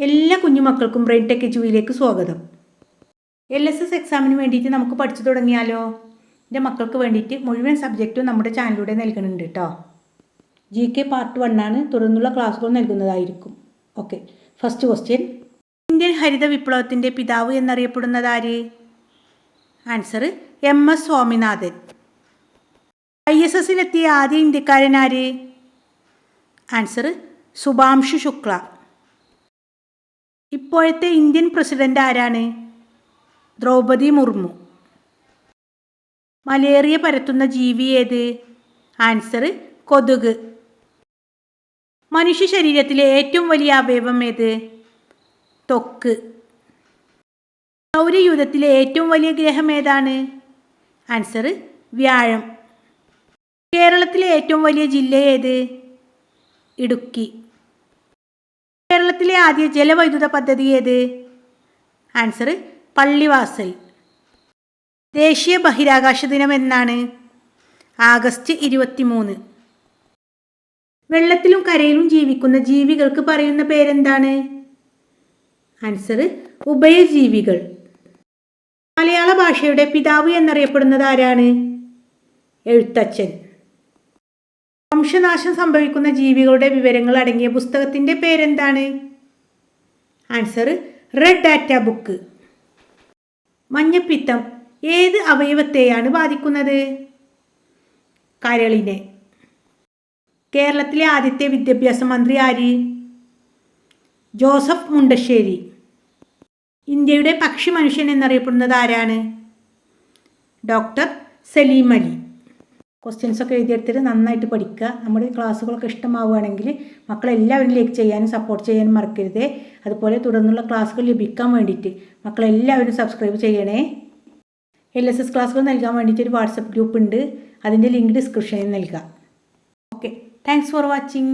എല്ലാ കുഞ്ഞുമക്കൾക്കും brain tech എജുവിയിലേക്ക് സ്വാഗതം. LSS എക്സാമിന് വേണ്ടിയിട്ട് നമുക്ക് പഠിച്ചു തുടങ്ങിയാലോ? എൻ്റെ മക്കൾക്ക് വേണ്ടിയിട്ട് മുഴുവൻ സബ്ജക്റ്റും നമ്മുടെ ചാനലിലൂടെ നൽകുന്നുണ്ട് കേട്ടോ. GK പാർട്ട് 1 ആണ്. തുടർന്നുള്ള ക്ലാസ്സുകൾ നൽകുന്നതായിരിക്കും. Okay, first question. ഇന്ത്യൻ ഹരിത വിപ്ലവത്തിൻ്റെ പിതാവ് എന്നറിയപ്പെടുന്നത് ആര്? Answer MS Swaminathan. ISSലെത്തിയ ആദ്യ ഇന്ത്യക്കാരൻ ആര്? ആൻസർ സുഭാംശു ശുക്ല. ഇപ്പോഴത്തെ ഇന്ത്യൻ പ്രസിഡന്റ് ആരാണ്? ദ്രൗപദി മുർമു. മലേറിയ പരത്തുന്ന ജീവി ഏത്? ആൻസർ കൊതുക്. മനുഷ്യ ശരീരത്തിലെ ഏറ്റവും വലിയ അവയവം ഏത്? ത്വക്ക്. സൗരയൂഥത്തിലെ ഏറ്റവും വലിയ ഗ്രഹം ഏതാണ്? ആൻസർ വ്യാഴം. കേരളത്തിലെ ഏറ്റവും വലിയ ജില്ല ഏത്? ഇടുക്കി. കേരളത്തിലെ ആദ്യ ജലവൈദ്യുത പദ്ധതി ഏത്? ആൻസർ പള്ളിവാസൽ. ദേശീയ ബഹിരാകാശ ദിനം എന്നാണ്? ആഗസ്റ്റ് 23. വെള്ളത്തിലും കരയിലും ജീവിക്കുന്ന ജീവികൾക്ക് പറയുന്ന പേരെന്താണ്? ആൻസർ ഉഭയജീവികൾ. മലയാള ഭാഷയുടെ പിതാവ് എന്നറിയപ്പെടുന്നത് ആരാണ്? എഴുത്തച്ഛൻ. വംശനാശം സംഭവിക്കുന്ന ജീവികളുടെ വിവരങ്ങൾ അടങ്ങിയ പുസ്തകത്തിൻ്റെ പേരെന്താണ്? Answer red data book. മഞ്ഞപ്പിത്തം ഏത് അവയവത്തെയാണ് ബാധിക്കുന്നത്? കരളിനെ. കേരളത്തിലെ ആദ്യത്തെ വിദ്യാഭ്യാസ മന്ത്രി ആര്? ജോസഫ് മുണ്ടശ്ശേരി. ഇന്ത്യയുടെ പക്ഷി മനുഷ്യൻ എന്നറിയപ്പെടുന്നത് ആരാണ്? ഡോക്ടർ സലീം അലി. ക്വസ്റ്റ്യൻസൊക്കെ എഴുതിയെടുത്തിട്ട് നന്നായിട്ട് പഠിക്കുക. നമ്മുടെ ക്ലാസ്സുകളൊക്കെ ഇഷ്ടമാവുകയാണെങ്കിൽ മക്കളെല്ലാവരും ലൈക്ക് ചെയ്യാനും സപ്പോർട്ട് ചെയ്യാനും മറക്കരുതേ. അതുപോലെ തുടർന്നുള്ള ക്ലാസ്സുകൾ ലഭിക്കാൻ വേണ്ടിയിട്ട് മക്കളെല്ലാവരും സബ്സ്ക്രൈബ് ചെയ്യണേ. LSS ക്ലാസ്സുകൾ നൽകാൻ വേണ്ടിയിട്ട് ഒരു വാട്സപ്പ് ഗ്രൂപ്പ് ഉണ്ട്. അതിൻ്റെ ലിങ്ക് ഡിസ്ക്രിപ്ഷനിൽ നൽകാം. Okay, thanks for watching.